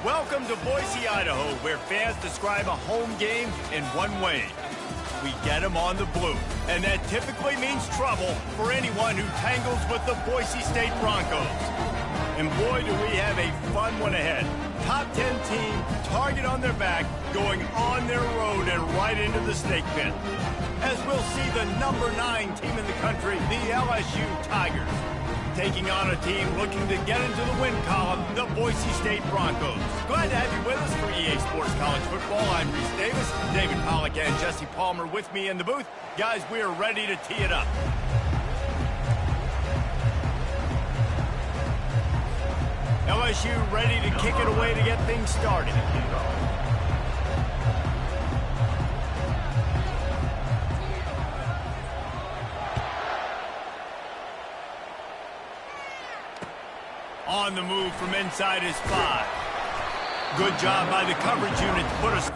Welcome to Boise, Idaho, where fans describe a home game in one way. We get them on the blue, and that typically means trouble for anyone who tangles with the Boise State Broncos. And boy, do we have a fun one ahead. Top 10 team, target on their back, going on their road and right into the snake pit. As we'll see the number 9 team in the country, the LSU Tigers, taking on a team looking to get into the win column, the Boise State Broncos. Glad to have you with us for EA Sports College Football. I'm Reese Davis, David Pollack and Jesse Palmer with me in the booth. Guys, we are ready to tee it up. LSU ready to kick it away to get things started. On the move from inside his 5. Good job by the coverage unit to put us.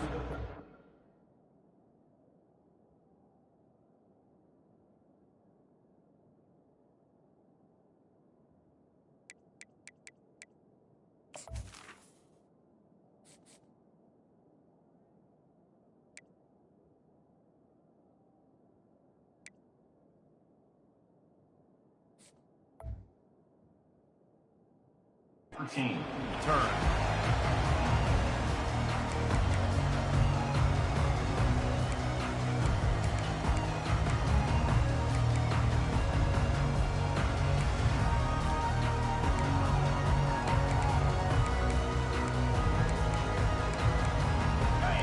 Turn.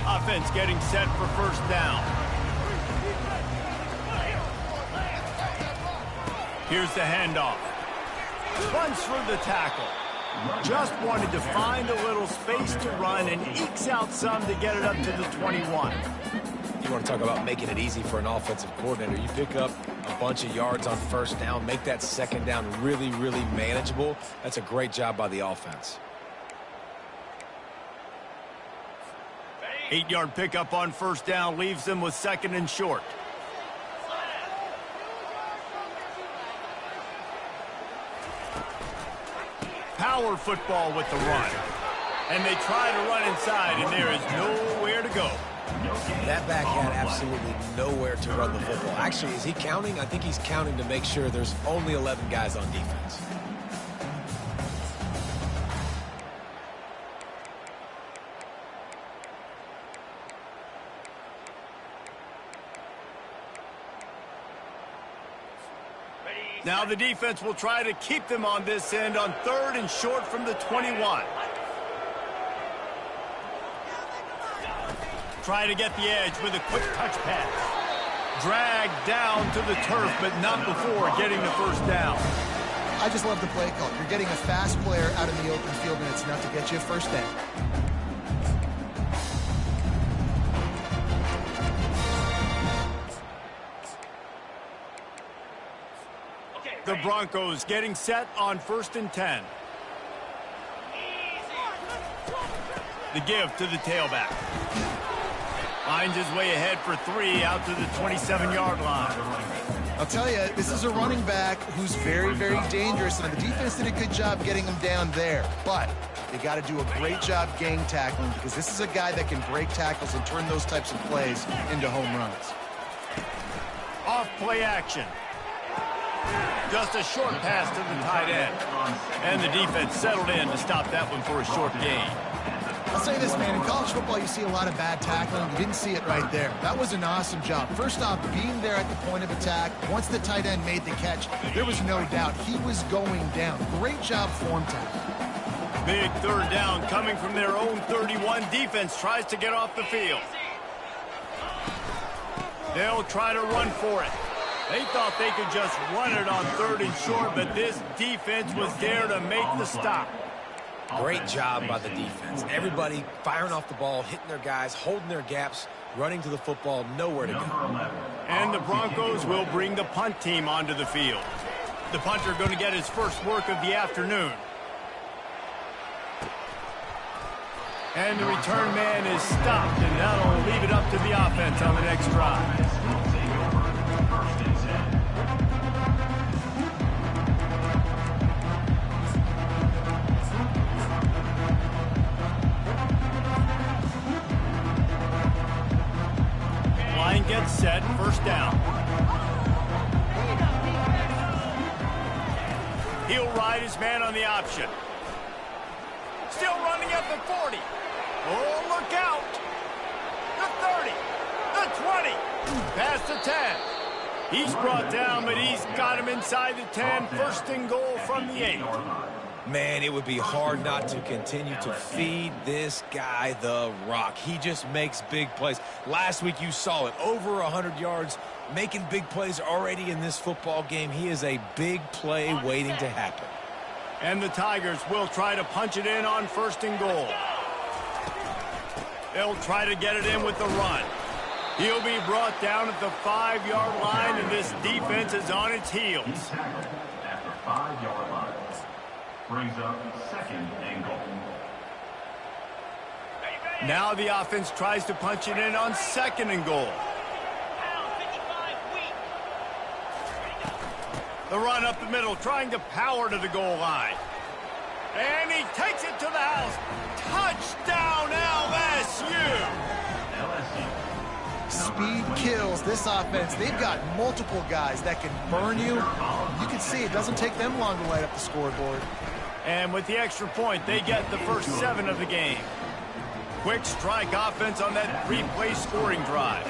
Offense getting set for first down. Here's the handoff. Runs through the tackle. Just wanted to find a little space to run and ekes out some to get it up to the 21. You want to talk about making it easy for an offensive coordinator. You pick up a bunch of yards on first down, make that second down really, really manageable. That's a great job by the offense. 8-yard pickup on first down leaves them with second and short. Power football with the run. And they try to run inside, and there is nowhere to go. That back had absolutely nowhere to run the football. Actually, is he counting? I think he's counting to make sure there's only 11 guys on defense. Now the defense will try to keep them on this end on third and short from the 21. Try to get the edge with a quick touch pass. Dragged down to the turf, but not before getting the first down. I just love the play call. You're getting a fast player out in the open field, and it's enough to get you a first down. The Broncos getting set on first and 10. The give to the tailback. Finds his way ahead for 3 out to the 27-yard line. I'll tell you, this is a running back who's very, very dangerous, and the defense did a good job getting him down there. But they got to do a great job gang tackling, because this is a guy that can break tackles and turn those types of plays into home runs. Off play action. Just a short pass to the tight end. And the defense settled in to stop that one for a short gain. I'll say this, man. In college football, you see a lot of bad tackling. You didn't see it right there. That was an awesome job. First off, being there at the point of attack. Once the tight end made the catch, there was no doubt he was going down. Great job form tackle. Big third down coming from their own 31. Defense tries to get off the field. They'll try to run for it. They thought they could just run it on third and short, but this defense was there to make the stop. Great job by the defense. Everybody firing off the ball, hitting their guys, holding their gaps, running to the football, nowhere to go. And the Broncos will bring the punt team onto the field. The punter going to get his first work of the afternoon. And the return man is stopped, and that'll leave it up to the offense on the next drive. He'll ride his man on the option. Still running at the 40. Oh, look out. The 30. The 20. Past the 10. He's brought down, but he's got him inside the 10. First and goal from the 8. Man, it would be hard not to continue to feed this guy the rock. He just makes big plays. Last week you saw it, over 100 yards, making big plays already in this football game. He is a big play waiting to happen. And the Tigers will try to punch it in on first and goal. They'll try to get it in with the run. He'll be brought down at the 5-yard line, and this defense is on its heels. At the 5-yard line. Brings up second and goal. Now the offense tries to punch it in on second and goal. The run up the middle, trying to power to the goal line. And he takes it to the house. Touchdown, LSU! Speed kills this offense. They've got multiple guys that can burn you. You can see it doesn't take them long to light up the scoreboard. And with the extra point, they get the first 7 of the game. Quick strike offense on that 3-play scoring drive.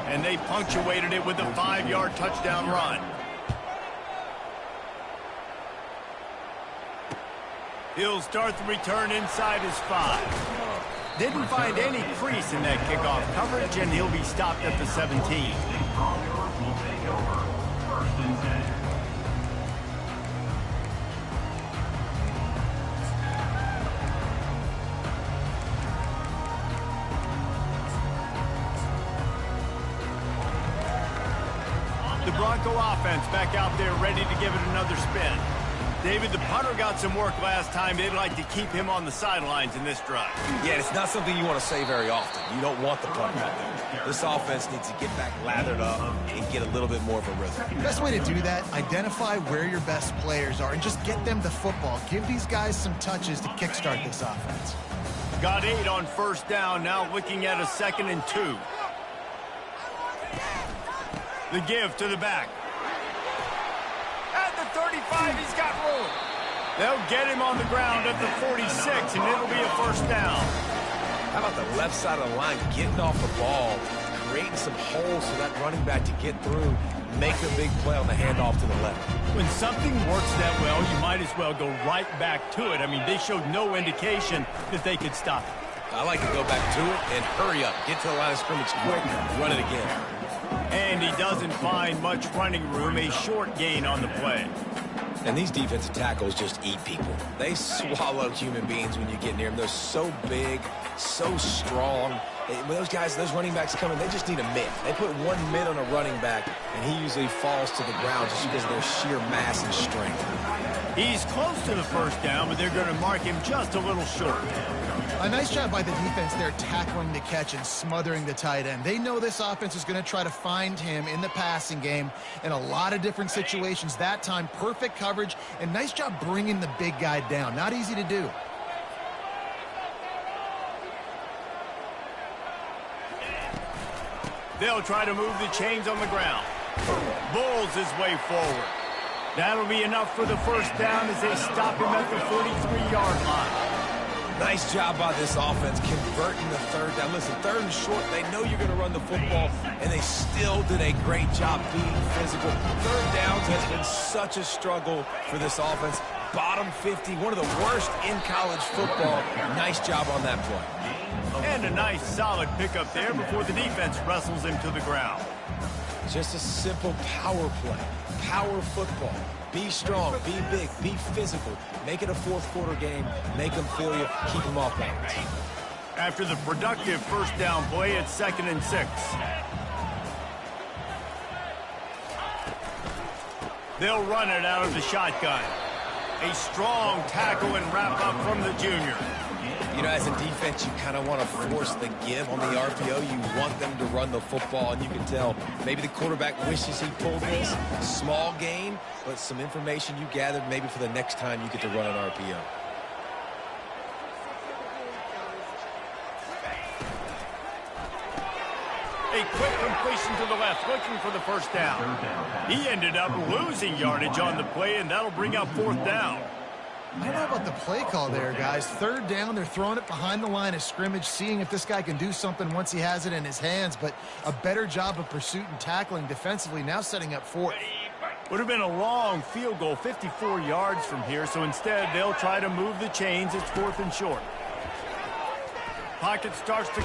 And they punctuated it with a 5-yard touchdown run. He'll start the return inside his 5. Didn't find any crease in that kickoff coverage, and he'll be stopped at the 17. The Bronco offense back out there ready to give it another spin. David, the punter got some work last time. They'd like to keep him on the sidelines in this drive. Yeah, it's not something you want to say very often. You don't want the punter out there. This offense needs to get back lathered up and get a little bit more of a rhythm. The best way to do that, identify where your best players are and just get them the football. Give these guys some touches to kickstart this offense. Got 8 on first down, now looking at a 2nd and 2. The give to the back. At the 35, he's got room. They'll get him on the ground at the 46, and it'll be a first down. How about the left side of the line getting off the ball, creating some holes for that running back to get through, make a big play on the handoff to the left. When something works that well, you might as well go right back to it. I mean, they showed no indication that they could stop it. I like to go back to it and hurry up. Get to the line of scrimmage quick, run it again. And he doesn't find much running room, a short gain on the play. And these defensive tackles just eat people. They swallow human beings when you get near them. They're so big, so strong. When those guys, those running backs come in, they just need a mid. They put 1 mid on a running back, and he usually falls to the ground just because of their sheer mass and strength. He's close to the first down, but they're going to mark him just a little short. A nice job by the defense there tackling the catch and smothering the tight end. They know this offense is going to try to find him in the passing game in a lot of different situations. That time, perfect coverage, and nice job bringing the big guy down. Not easy to do. They'll try to move the chains on the ground. Bulls his way forward. That'll be enough for the first down as they stop him at the 43-yard line. Nice job by this offense converting the third down. Listen, 3rd and short, they know you're going to run the football, and they still did a great job being physical. 3rd downs has been such a struggle for this offense. Bottom 50, one of the worst in college football. Nice job on that play. And a nice solid pickup there before the defense wrestles him to the ground. Just a simple power play, power football. Be strong, be big, be physical. Make it a 4th-quarter game. Make them feel you. Keep them off balance. After the productive first down play, it's 2nd and 6. They'll run it out of the shotgun. A strong tackle and wrap up from the junior. You know, as a defense, you kind of want to force the give on the RPO. You want them to run the football, and you can tell maybe the quarterback wishes he pulled this. Small gain, but some information you gathered maybe for the next time you get to run an RPO. A a quick completion to the left, looking for the first down. He ended up losing yardage on the play, and that'll bring up 4th down. I don't know about the play call there, guys. 3rd down, they're throwing it behind the line of scrimmage, seeing if this guy can do something once he has it in his hands, but a better job of pursuit and tackling defensively, now setting up 4th. Would have been a long field goal, 54 yards from here, so instead they'll try to move the chains. It's 4th and short. Pocket starts to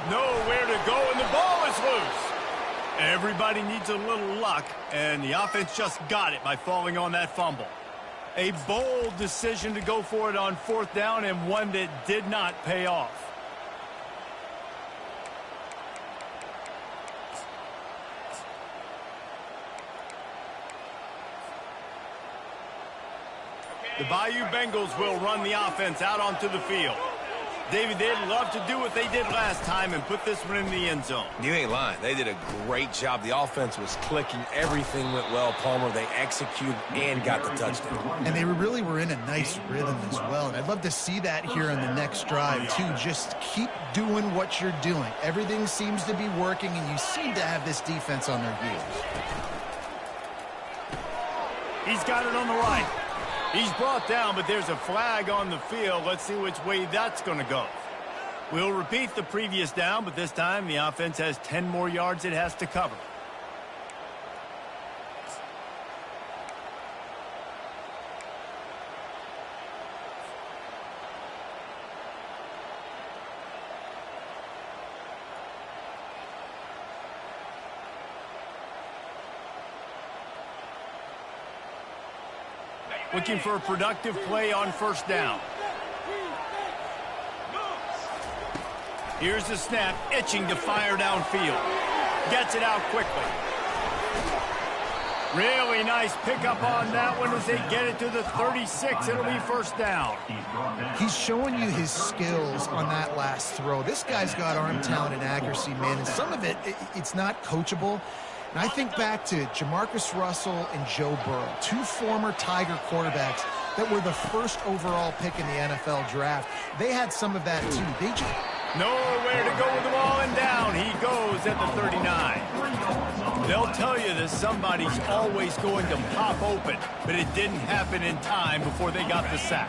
nowhere to go, and the ball is loose. Everybody needs a little luck, and the offense just got it by falling on that fumble. A bold decision to go for it on 4th down, and one that did not pay off. The Bayou Bengals will run the offense out onto the field. David, they'd love to do what they did last time and put this one in the end zone. You ain't lying. They did a great job. The offense was clicking. Everything went well, Palmer. They executed and got the touchdown. And they really were in a nice rhythm as well. And I'd love to see that here on the next drive, too. Just keep doing what you're doing. Everything seems to be working, and you seem to have this defense on their heels. He's got it on the right. He's brought down, but there's a flag on the field. Let's see which way that's going to go. We'll repeat the previous down, but this time the offense has 10 more yards it has to cover. Looking for a productive play on 1st down. Here's the snap, itching to fire downfield. Gets it out quickly. Really nice pickup on that one as they get it to the 36. It'll be 1st down. He's showing you his skills on that last throw. This guy's got arm talent and accuracy, man, and some of it's not coachable. And I think back to Jamarcus Russell and Joe Burrow, 2 former Tiger quarterbacks that were the 1st overall pick in the NFL draft. They had some of that, too. They just... Nowhere to go with the ball, and down he goes at the 39. They'll tell you that somebody's always going to pop open, but it didn't happen in time before they got the sack.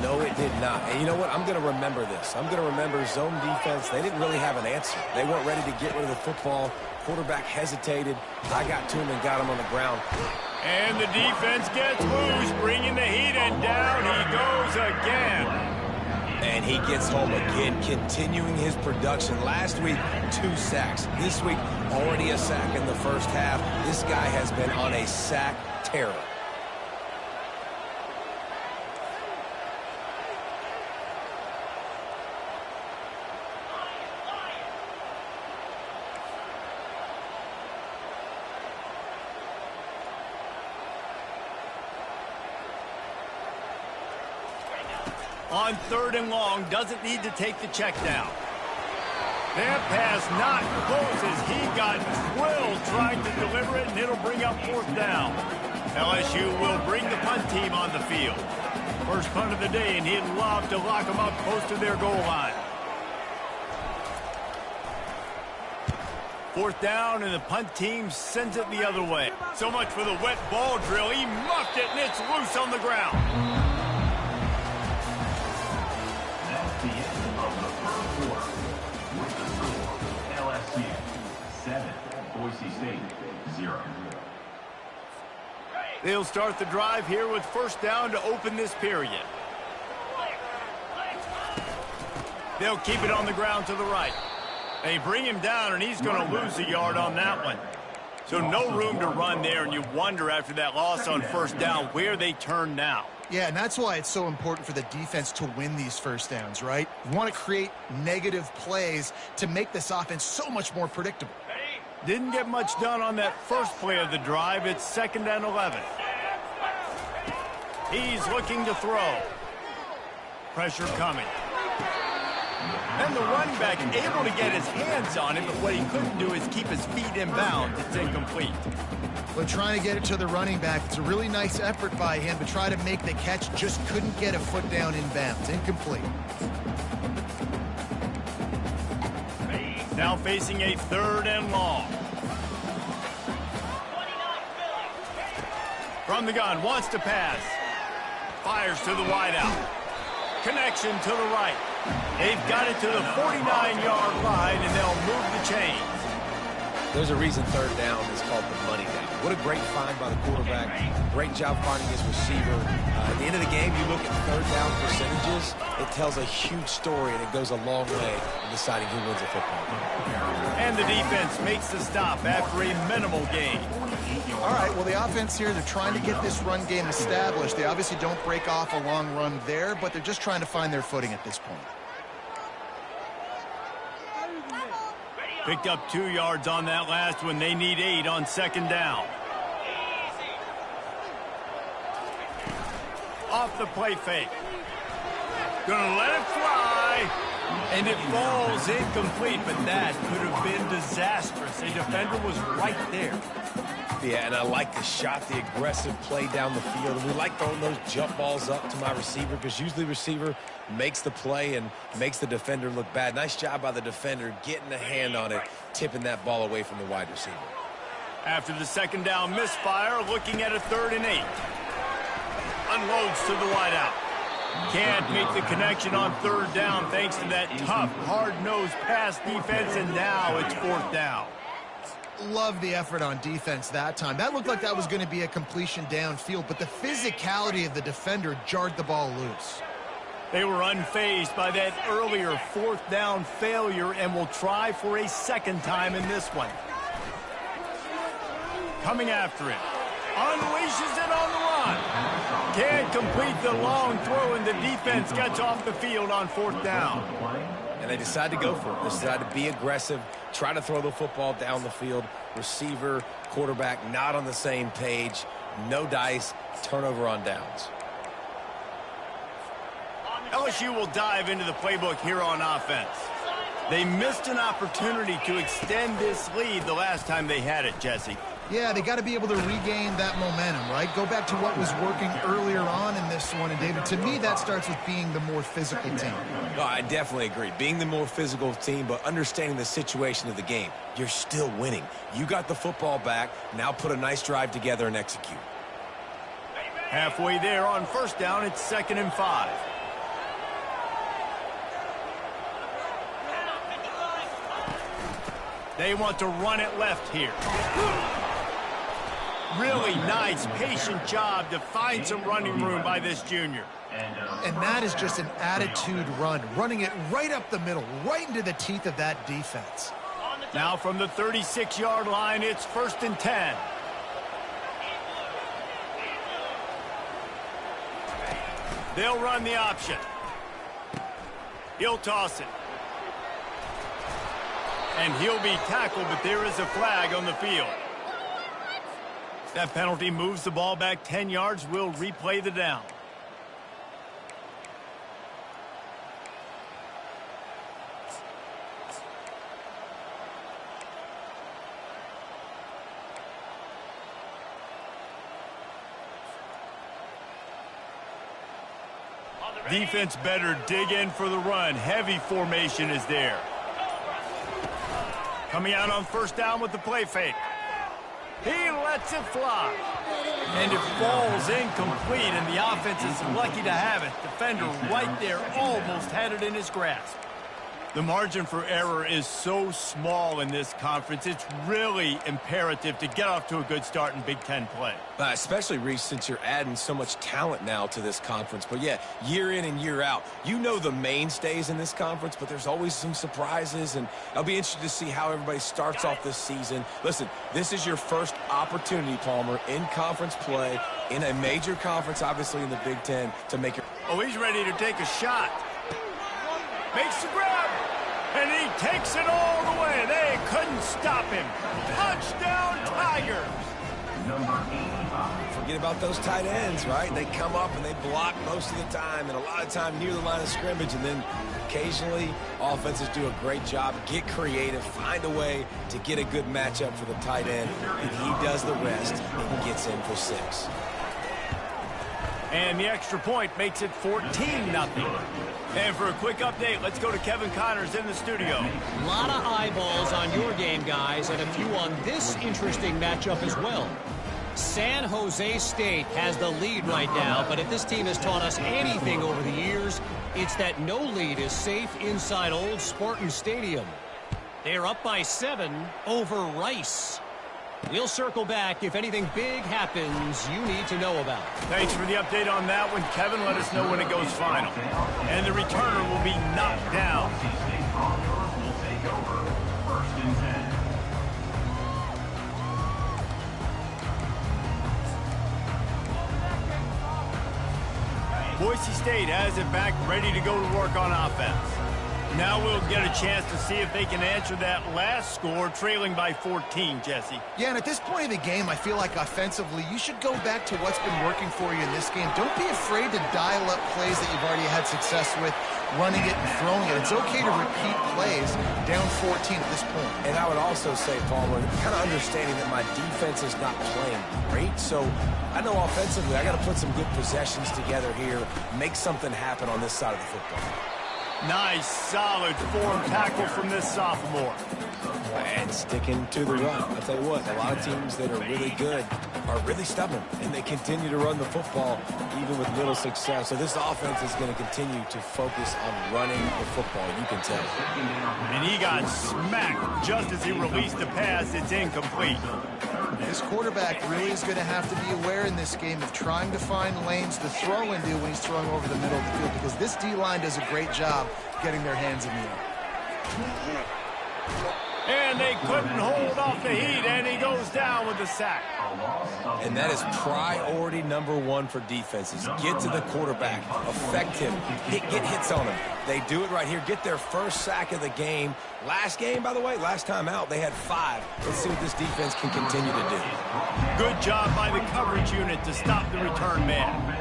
No, it did not. And you know what? I'm going to remember this. I'm going to remember zone defense. They didn't really have an answer. They weren't ready to get rid of the football. Quarterback hesitated. I got to him and got him on the ground. And the defense gets loose, bringing the heat, and down he goes again. And he gets home again, continuing his production. Last week, 2 sacks. This week, already a sack in the 1st half. This guy has been on a sack terror. On 3rd and long, doesn't need to take the check down. That pass not close as he got drilled trying to deliver it, and it'll bring up 4th down. LSU will bring the punt team on the field. First punt of the day, and he'd love to lock them up close to their goal line. 4th down, and the punt team sends it the other way. So much for the wet ball drill. He muffed it, and it's loose on the ground. The end of the 1st quarter with the score LSU 7, Boise State 0. They'll start the drive here with 1st down to open this period. They'll keep it on the ground to the right. They bring him down, and he's going to lose a yard on that one. So no room to run there, and you wonder after that loss on 1st down where they turn now. Yeah, and that's why it's so important for the defense to win these 1st downs, right? You want to create negative plays to make this offense so much more predictable. Didn't get much done on that first play of the drive. It's 2nd and 11. He's looking to throw. Pressure coming. And the running back able to get his hands on it, but what he couldn't do is keep his feet in bounds. It's incomplete. But trying to get it to the running back, it's a really nice effort by him to try to make the catch. Just couldn't get a foot down in bounds. Incomplete. Now facing a 3rd and long. From the gun, wants to pass. Fires to the wideout. Connection to the right. They've got it to the 49-yard line, and they'll move the chains. There's a reason 3rd down is called the money down. What a great find by the quarterback. Great job finding his receiver. At the end of the game, you look at 3rd down percentages. It tells a huge story, and it goes a long way in deciding who wins a football game. And the defense makes the stop after a minimal gain. All right, well, the offense here, they're trying to get this run game established. They obviously don't break off a long run there, but they're just trying to find their footing at this point. Picked up 2 yards on that last one. They need 8 on 2nd down. Off the play fake. Gonna let it fly. And it falls incomplete, but that could have been disastrous. A defender was right there. Yeah, and I like the shot, the aggressive play down the field. And we like throwing those jump balls up to my receiver because usually the receiver makes the play and makes the defender look bad. Nice job by the defender getting a hand on it, tipping that ball away from the wide receiver. After the 2nd down misfire, looking at a 3rd and 8. Unloads to the wideout. Can't make the connection on 3rd down thanks to that tough, hard-nosed pass defense, and now it's 4th down. Love the effort on defense that time. That looked like that was going to be a completion downfield, but the physicality of the defender jarred the ball loose. They were unfazed by that earlier 4th down failure and will try for a 2nd time in this one. Coming after it. Unleashes it on the run. Can't complete the long throw, and the defense gets off the field on 4th down. And they decide to go for it. They decide to be aggressive, try to throw the football down the field. Receiver, quarterback not on the same page. No dice, turnover on downs. LSU will dive into the playbook here on offense. They missed an opportunity to extend this lead the last time they had it, Jesse. Yeah, they got to be able to regain that momentum, right? Go back to what was working earlier on in this one. And, David, to me, that starts with being the more physical team. No, I definitely agree. Being the more physical team, but understanding the situation of the game. You're still winning. You got the football back. Now put a nice drive together and execute. Halfway there on 1st down, it's 2nd and 5. They want to run it left here. Really nice, patient job to find some running room by this junior. And that is just an attitude run, running it right up the middle, right into the teeth of that defense. Now from the 36-yard line, it's 1st and 10. They'll run the option. He'll toss it. And he'll be tackled, but there is a flag on the field. That penalty moves the ball back 10 yards. We'll replay the down. Defense better dig in for the run. Heavy formation is there. Coming out on 1st down with the play fake. He lets it fly. And it falls incomplete, and the offense is lucky to have it. Defender right there almost had it in his grasp. The margin for error is so small in this conference. It's really imperative to get off to a good start in Big Ten play. Especially, Reese, since you're adding so much talent now to this conference. But, yeah, year in and year out, you know the mainstays in this conference, but there's always some surprises, and I'll be interested to see how everybody starts off this season. Listen, this is your first opportunity, Palmer, in conference play, in a major conference, obviously in the Big Ten, to make it. Oh, he's ready to take a shot. Makes the grab, and he takes it all the way. They couldn't stop him. Touchdown, Tigers. Number 85. Forget about those tight ends, right? They come up and they block most of the time, and a lot of time near the line of scrimmage, and then occasionally offenses do a great job, get creative, find a way to get a good matchup for the tight end, and he does the rest and gets in for 6. And the extra point makes it 14-0. And for a quick update, let's go to Kevin Connors in the studio. A lot of eyeballs on your game, guys, and a few on this interesting matchup as well. San Jose State has the lead right now, but if this team has taught us anything over the years, it's that no lead is safe inside Old Spartan Stadium. They're up by 7 over Rice. We'll circle back if anything big happens you need to know about. Thanks for the update on that one, Kevin. Let us know when it goes final. And the returner will be knocked down. Boise State has it back, ready to go to work on offense. Now we'll get a chance to see if they can answer that last score, trailing by 14, Jesse. Yeah, and at this point of the game, I feel like offensively, you should go back to what's been working for you in this game. Don't be afraid to dial up plays that you've already had success with, running it and throwing it. It's okay to repeat plays down 14 at this point. And I would also say, Palmer, kind of understanding that my defense is not playing great, so I know offensively I got to put some good possessions together here, make something happen on this side of the football. Nice, solid form tackle from this sophomore. And sticking to the run. I'll tell you what, a lot of teams that are really good are really stubborn, and they continue to run the football even with little success. So this offense is going to continue to focus on running the football, you can tell. And he got smacked just as he released the pass. It's incomplete. This quarterback really is going to have to be aware in this game of trying to find lanes to throw into when he's throwing over the middle of the field, because this D-line does a great job getting their hands in the air. And they couldn't hold off the heat, and he goes down with the sack. And that is priority number 1 for defenses. Get to the quarterback, affect him, get hits on him. They do it right here, get their first sack of the game. Last game, by the way, last time out, they had 5. Let's see what this defense can continue to do. Good job by the coverage unit to stop the return man.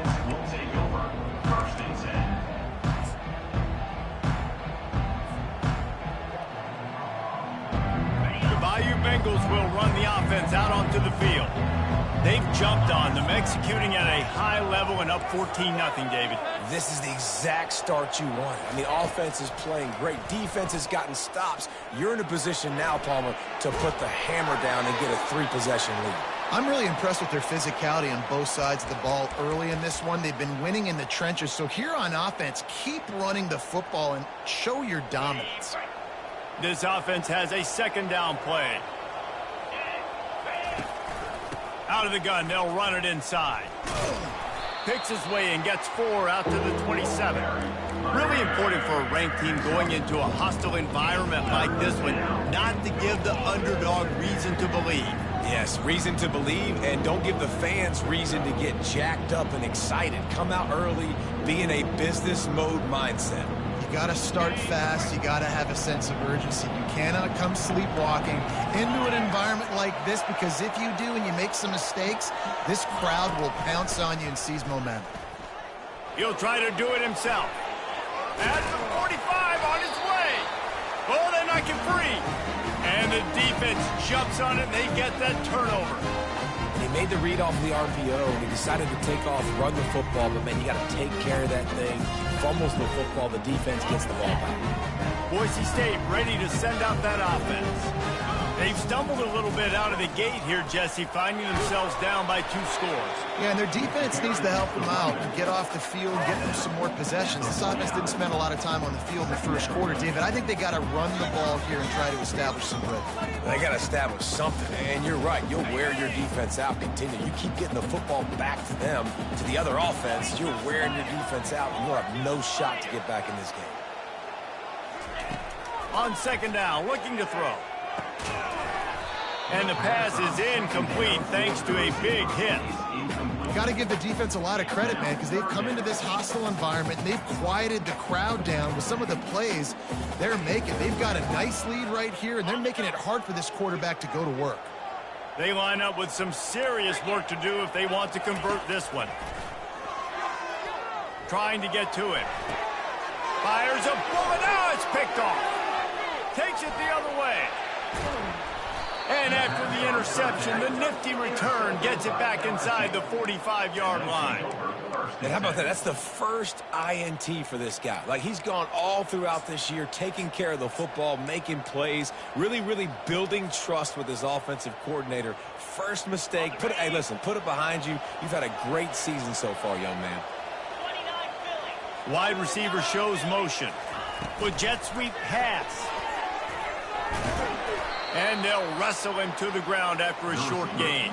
Bengals will run the offense out onto the field. They've jumped on them, executing at a high level and up 14-0, David. This is the exact start you want. I mean, offense is playing great. Defense has gotten stops. You're in a position now, Palmer, to put the hammer down and get a 3-possession lead. I'm really impressed with their physicality on both sides of the ball early in this one. They've been winning in the trenches. So here on offense, keep running the football and show your dominance. This offense has a second down play. Out of the gun, they'll run it inside. Picks his way and gets 4 out to the 27. Really important for a ranked team going into a hostile environment like this one, not to give the underdog reason to believe. Yes, reason to believe, and don't give the fans reason to get jacked up and excited. Come out early, be in a business mode mindset. You got to start fast. You got to have a sense of urgency. You cannot come sleepwalking into an environment like this, because if you do and you make some mistakes, this crowd will pounce on you and seize momentum. He'll try to do it himself. At the 45 on his way. Oh, they knock him free. And the defense jumps on it, and they get that turnover. He made the read off the RPO, and he decided to take off, run the football, but, man, you got to take care of that thing. Fumbles the football, the defense gets the ball back. Boise State ready to send out that offense. They've stumbled a little bit out of the gate here, Jesse, finding themselves down by 2 scores. Yeah, and their defense needs to help them out and get off the field, get them some more possessions. This offense didn't spend a lot of time on the field in the first quarter, David. I think they got to run the ball here and try to establish some rhythm. They got to establish something, and you're right. You'll wear your defense out. Continue. You keep getting the football back to them, to the other offense. You're wearing your defense out, and you'll have no shot to get back in this game. On second down, looking to throw. And the pass is incomplete thanks to a big hit. You got to give the defense a lot of credit, man, because they've come into this hostile environment, and they've quieted the crowd down with some of the plays they're making. They've got a nice lead right here, and they're making it hard for this quarterback to go to work. They line up with some serious work to do if they want to convert this one. Trying to get to it. Fires a bullet. Now it's picked off. Takes it the other way. And after the interception, the nifty return gets it back inside the 45-yard line. And how about that? That's the first INT for this guy. Like, he's gone all throughout this year, taking care of the football, making plays, really, really building trust with his offensive coordinator. First mistake. Hey, listen, put it behind you. You've had a great season so far, young man. Wide receiver shows motion. With jet sweep pass. And they'll wrestle him to the ground after a short gain.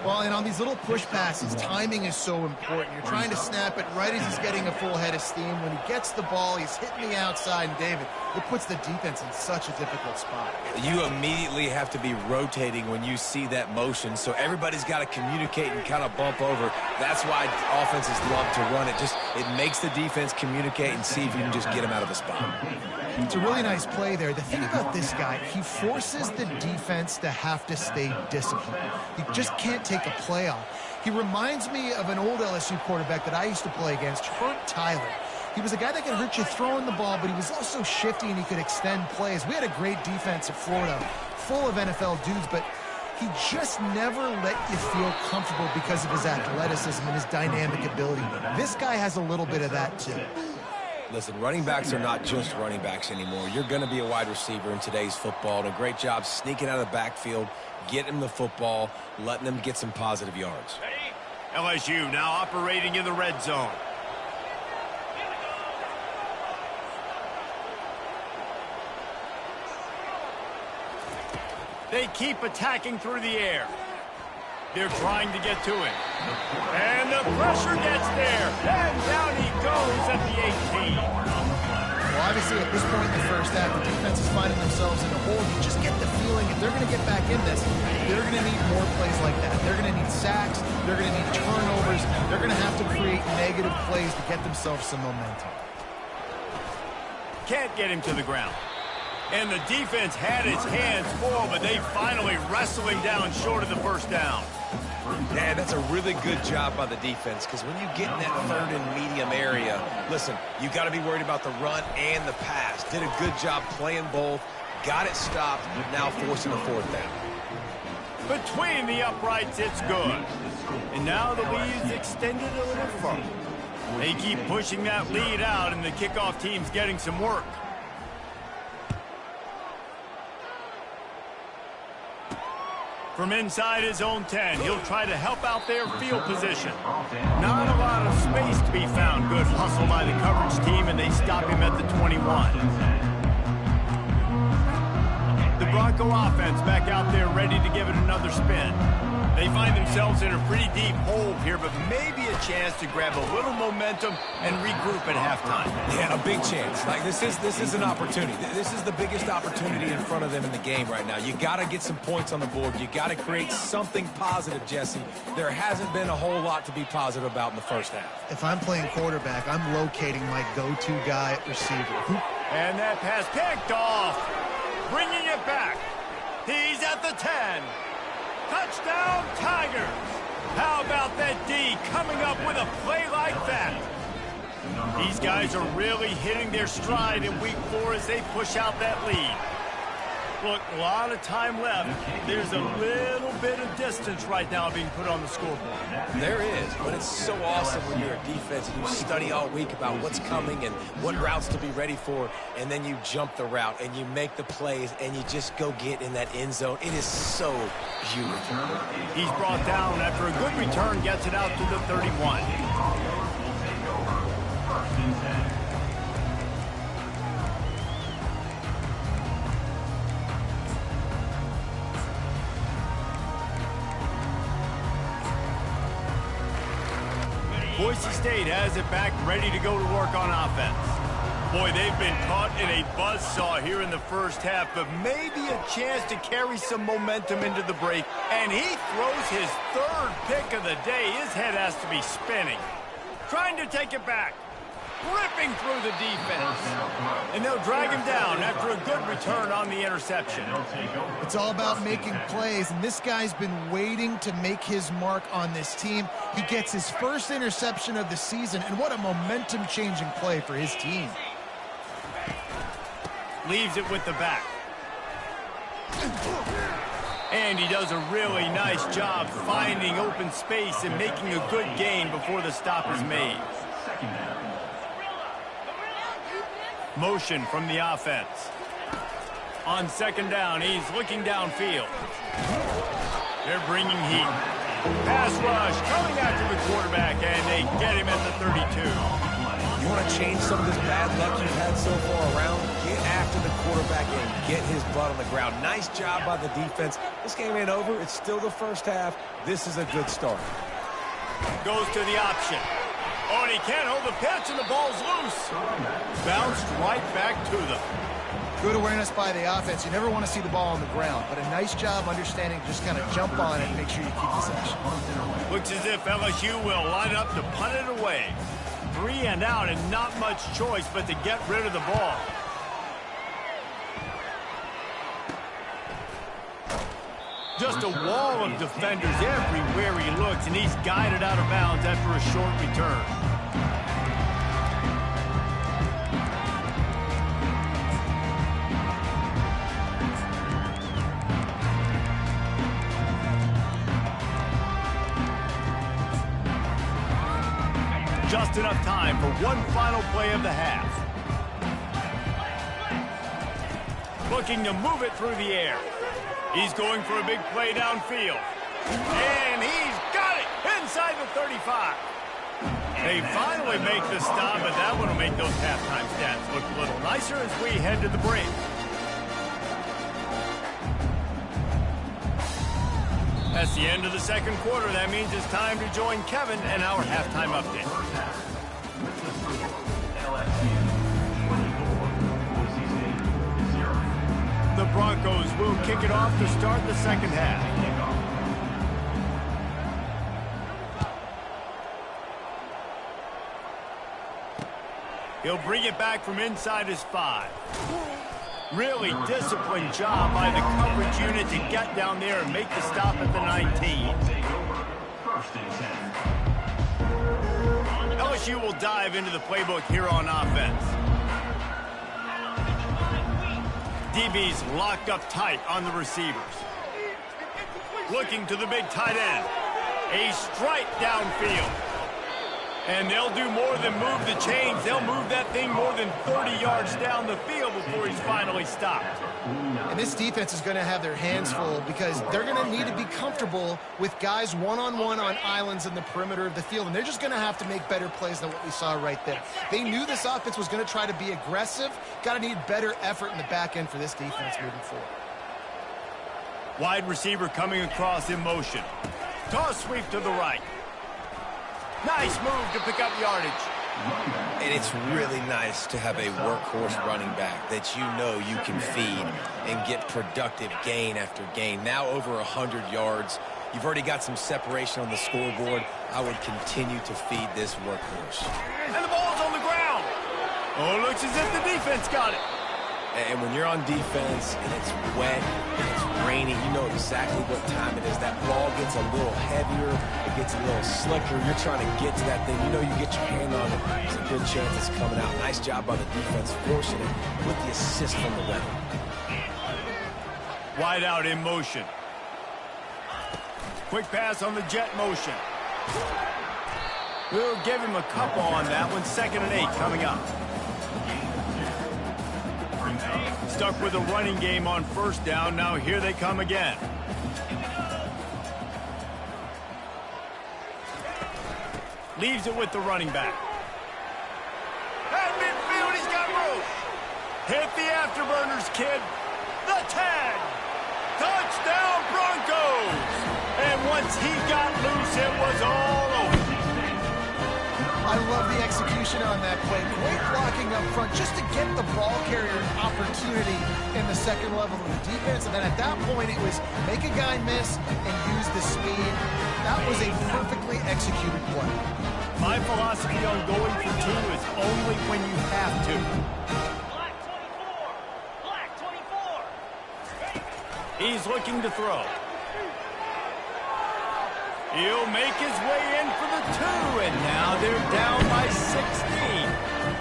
Well, and on these little push passes, timing is so important. You're trying to snap it right as he's getting a full head of steam. When he gets the ball, he's hitting the outside, and David, it puts the defense in such a difficult spot. You immediately have to be rotating when you see that motion, so everybody's got to communicate and kind of bump over. That's why offenses love to run it. It makes the defense communicate and see if you can just get him out of the spot. It's a really nice play there. The thing about this guy, he forces the defense to have to stay disciplined. He just can't take a play off. He reminds me of an old LSU quarterback that I used to play against, Herb Tyler. He was a guy that could hurt you throwing the ball, but he was also shifty and he could extend plays. We had a great defense at Florida, full of NFL dudes, but he just never let you feel comfortable because of his athleticism and his dynamic ability. This guy has a little bit of that too. Listen, running backs are not just running backs anymore. You're going to be a wide receiver in today's football. And a great job sneaking out of the backfield, getting them the football, letting them get some positive yards. LSU now operating in the red zone. They keep attacking through the air. They're trying to get to him. And the pressure gets there. And down he goes at the 18. Well, obviously, at this point in the first half, the defense is finding themselves in a hole. You just get the feeling if they're going to get back in this, they're going to need more plays like that. They're going to need sacks. They're going to need turnovers. They're going to have to create negative plays to get themselves some momentum. Can't get him to the ground. And the defense had his hands full, but they finally wrestle him down short of the first down. Yeah, that's a really good job by the defense, because when you get in that third and medium area, listen, you got to be worried about the run and the pass. Did a good job playing both, got it stopped, now forcing the fourth down. Between the uprights, it's good. And now the lead's extended a little further. They keep pushing that lead out, and the kickoff team's getting some work. From inside his own 10, he'll try to help out their field position. Not a lot of space to be found. Good hustle by the coverage team, and they stop him at the 21. The Bronco offense back out there ready to give it another spin. They find themselves in a pretty deep hole here, but maybe a chance to grab a little momentum and regroup at halftime. Yeah, a big chance. Like, this is an opportunity. This is the biggest opportunity in front of them in the game right now. You got to get some points on the board. You got to create something positive, Jesse. There hasn't been a whole lot to be positive about in the first half. If I'm playing quarterback, I'm locating my go-to guy at receiver. And that pass picked off. Bringing it back. He's at the 10. Touchdown, Tigers! How about that D coming up with a play like that? These guys are really hitting their stride in week 4 as they push out that lead. Look, a lot of time left. There's a little bit of distance right now being put on the scoreboard. There is, but it's so awesome when you're a defense and you study all week about what's coming and what routes to be ready for, and then you jump the route and you make the plays and you just go get in that end zone. It is so beautiful. He's brought down after a good return, gets it out to the 31. Boise State has it back, ready to go to work on offense. Boy, they've been caught in a buzzsaw here in the first half, but maybe a chance to carry some momentum into the break. And he throws his third pick of the day. His head has to be spinning. Trying to take it back. Ripping through the defense. And they'll drag him down after a good return on the interception. It's all about making plays, and this guy's been waiting to make his mark on this team. He gets his first interception of the season, and what a momentum-changing play for his team. Leaves it with the back. And he does a really nice job finding open space and making a good gain before the stop is made. Motion from the offense. On second down, he's looking downfield. They're bringing heat. Pass rush coming after the quarterback, and they get him at the 32. You want to change some of this bad luck you've had so far around? Get after the quarterback and get his butt on the ground. Nice job by the defense. This game ain't over. It's still the first half. This is a good start. Goes to the option. Oh, and he can't hold the pitch, and the ball's loose. Bounced right back to them. Good awareness by the offense. You never want to see the ball on the ground, but a nice job understanding to just kind of jump on it and make sure you keep possession. Looks as if LSU will line up to punt it away. 3 and out and not much choice but to get rid of the ball. Just a wall of defenders everywhere he looks, and he's guided out of bounds after a short return. Just enough time for one final play of the half. Looking to move it through the air. He's going for a big play downfield. And he's got it inside the 35. They finally make the stop, but that one will make those halftime stats look a little nicer as we head to the break. That's the end of the second quarter. That means it's time to join Kevin and our halftime update. The Broncos will kick it off to start the second half. He'll bring it back from inside his 5. Really disciplined job by the coverage unit to get down there and make the stop at the 19. LSU will dive into the playbook here on offense. DB's locked up tight on the receivers. Looking to the big tight end. A strike downfield. And they'll do more than move the chains. They'll move that thing more than 30 yards down the field before he's finally stopped. And this defense is going to have their hands full because they're going to need to be comfortable with guys one-on-one on islands in the perimeter of the field. And they're just going to have to make better plays than what we saw right there. They knew this offense was going to try to be aggressive. Got to need better effort in the back end for this defense moving forward. Wide receiver coming across in motion. Toss sweep to the right. Nice move to pick up yardage. And it's really nice to have a workhorse running back that you know you can feed and get productive gain after gain. Now over 100 yards. You've already got some separation on the scoreboard. I would continue to feed this workhorse. And the ball's on the ground. Oh, looks as if the defense got it. And when you're on defense and it's wet and it's rainy, you know exactly what time it is. That ball gets a little heavier, it gets a little slicker. You're trying to get to that thing. You know you get your hand on it. There's a good chance it's coming out. Nice job by the defense forcing it with the assist from the ref. Wide out in motion. Quick pass on the jet motion. We'll give him a couple on that one. 2nd and 8 coming up. Stuck with a running game on first down. Now here they come again. Leaves it with the running back. At midfield, he's got room. Hit the afterburners, kid. The tag. Touchdown, Broncos. And once he got loose, it was all over. I love the execution on that play. Great blocking up front just to get the ball carrier an opportunity in the second level of the defense. And then at that point, it was make a guy miss and use the speed. That was a perfectly executed play. My philosophy on going for 2 is only when you have to. Black 24. He's looking to throw. He'll make his way in for the 2, and now they're down by 16.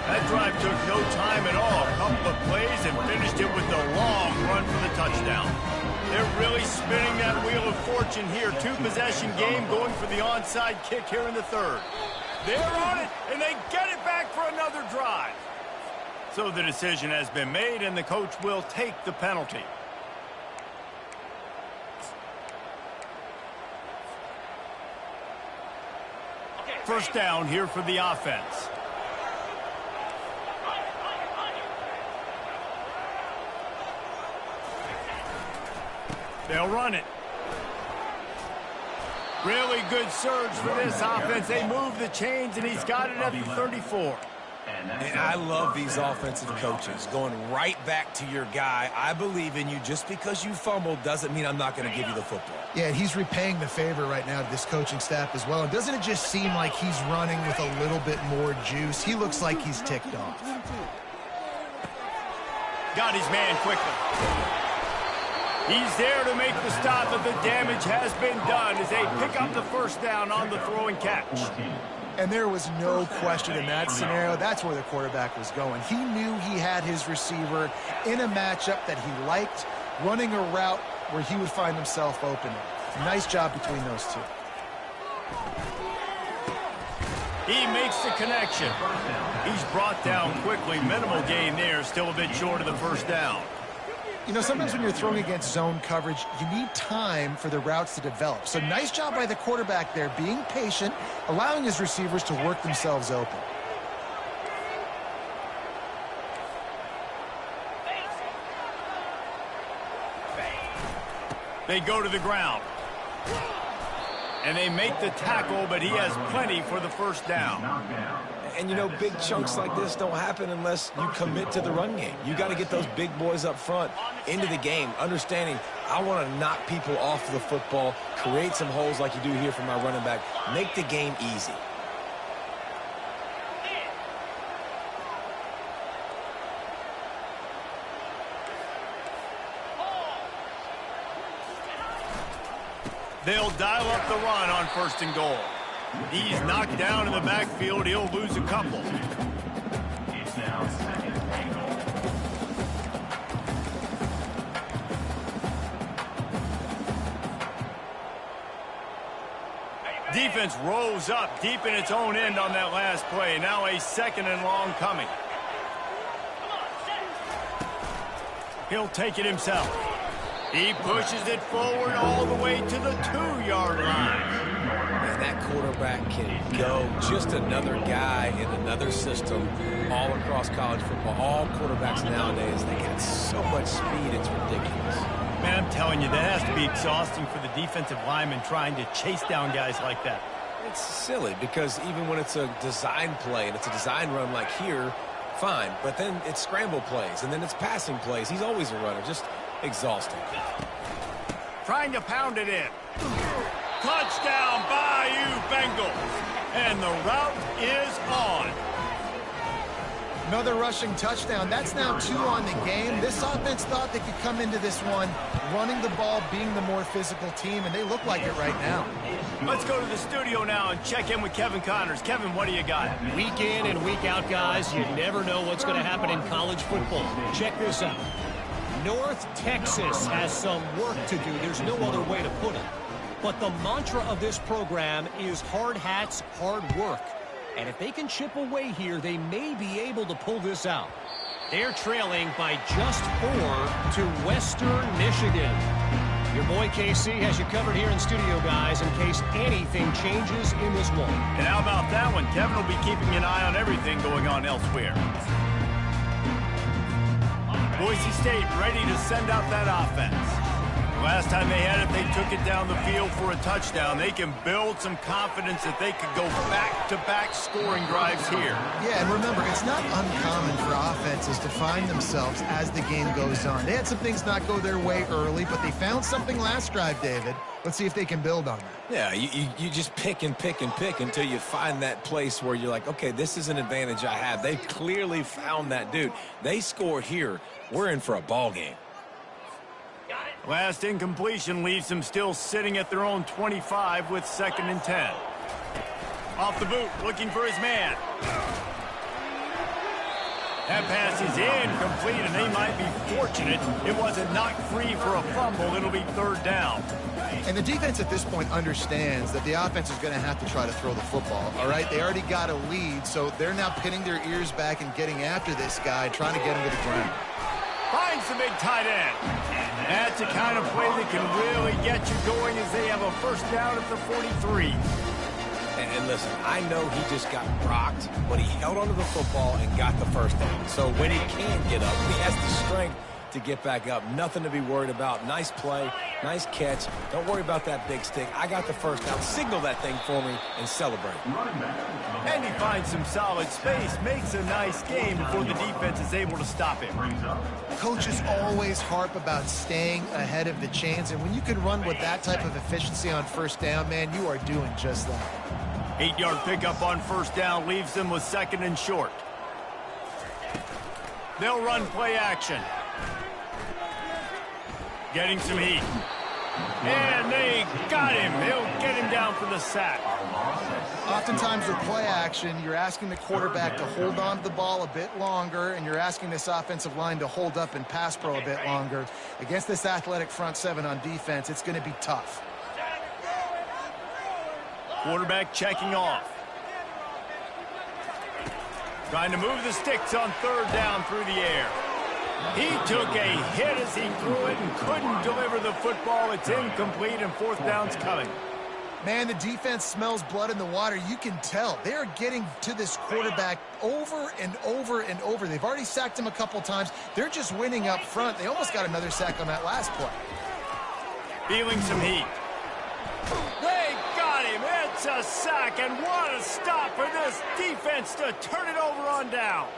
That drive took no time at all. A couple of plays and finished it with a long run for the touchdown. They're really spinning that wheel of fortune here. Two-possession game going for the onside kick here in the third. They're on it, and they get it back for another drive. So the decision has been made, and the coach will take the penalty. First down here for the offense. They'll run it. Really good surge for this offense. They move the chains, and he's got it at the 34. And I love these offensive coaches going right back to your guy. I believe in you. Just because you fumbled doesn't mean I'm not going to give you the football. Yeah, he's repaying the favor right now to this coaching staff as well. And doesn't it just seem like he's running with a little bit more juice? He looks like he's ticked off. Got his man quickly. He's there to make the stop, but the damage has been done as they pick up the first down on the throw and catch. And there was no question in that scenario. That's where the quarterback was going. He knew he had his receiver in a matchup that he liked, running a route where he would find himself open. Nice job between those two. He makes the connection. He's brought down quickly. Minimal gain there, still a bit short of the first down. You know, sometimes when you're throwing against zone coverage, you need time for the routes to develop. So nice job by the quarterback there, being patient, allowing his receivers to work themselves open. They go to the ground. And they make the tackle, but he has plenty for the first down. And, you know, big chunks like this don't happen unless you commit to the run game. You got to get those big boys up front into the game, understanding I want to knock people off the football, create some holes like you do here for my running back, make the game easy. They'll dial up the run on first and goal. He's knocked down in the backfield. He'll lose a couple. It's now second and goal. Defense rose up deep in its own end on that last play. Now a second and long coming. He'll take it himself. He pushes it forward all the way to the 2-yard line. And that quarterback can go. Just another guy in another system all across college football. All quarterbacks nowadays, they got so much speed, it's ridiculous. Man, I'm telling you, that has to be exhausting for the defensive lineman trying to chase down guys like that. It's silly because even when it's a design play and it's a design run like here, fine. But then it's scramble plays and then it's passing plays. He's always a runner. Just exhausting. Trying to pound it in. Touchdown, Bayou Bengals. And the route is on. Another rushing touchdown. That's now 2 on the game. This offense thought they could come into this one running the ball, being the more physical team, and they look like it right now. Let's go to the studio now and check in with Kevin Connors. Kevin, what do you got? Week in and week out, guys, you never know what's going to happen in college football. Check this out. North Texas has some work to do. There's no other way to put it. But the mantra of this program is hard hats, hard work. And if they can chip away here, they may be able to pull this out. They're trailing by just 4 to Western Michigan. Your boy KC has you covered here in studio, guys, in case anything changes in this one. And how about that one? Kevin will be keeping an eye on everything going on elsewhere. Boise State ready to send out that offense. Last time they had it, they took it down the field for a touchdown. They can build some confidence that they could go back-to-back scoring drives here. Yeah, and remember, it's not uncommon for offenses to find themselves as the game goes on. They had some things not go their way early, but they found something last drive, David. Let's see if they can build on that. Yeah, you just pick and pick and pick until you find that place where you're like, okay, this is an advantage I have. They clearly found that dude. They score here. We're in for a ball game. Last incompletion leaves them still sitting at their own 25 with 2nd and 10. Off the boot, looking for his man. That pass is incomplete, and they might be fortunate it wasn't knocked free for a fumble. It'll be third down. And the defense at this point understands that the offense is going to have to try to throw the football, all right? They already got a lead, so they're now pinning their ears back and getting after this guy, trying to get him to the ground. Finds the big tight end. That's the kind of play that can really get you going as they have a first down at the 43. And listen, I know he just got rocked, but he held onto the football and got the first down. So when he can get up, he has the strength to get back up. Nothing to be worried about. Nice play, nice catch. Don't worry about that big stick. I got the first down. Signal that thing for me and celebrate. And he finds some solid space, makes a nice game before the defense is able to stop him. Coaches always harp about staying ahead of the chains, and when you can run with that type of efficiency on first down, man, you are doing just that. 8-yard pickup on first down leaves them with second and short. They'll run play action. Getting some heat. And they got him. They'll get him down for the sack. Oftentimes with play action, you're asking the quarterback to hold on to the ball a bit longer, and you're asking this offensive line to hold up and pass pro a bit longer. Against this athletic front seven on defense, it's going to be tough. Quarterback checking off. Trying to move the sticks on third down through the air. He took a hit as he threw it and couldn't deliver the football. It's incomplete, and fourth down's coming. Man, the defense smells blood in the water. You can tell. They are getting to this quarterback over and over and over. They've already sacked him a couple times. They're just winning up front. They almost got another sack on that last play. Feeling some heat. They got him. It's a sack, and what a stop for this defense to turn it over on downs.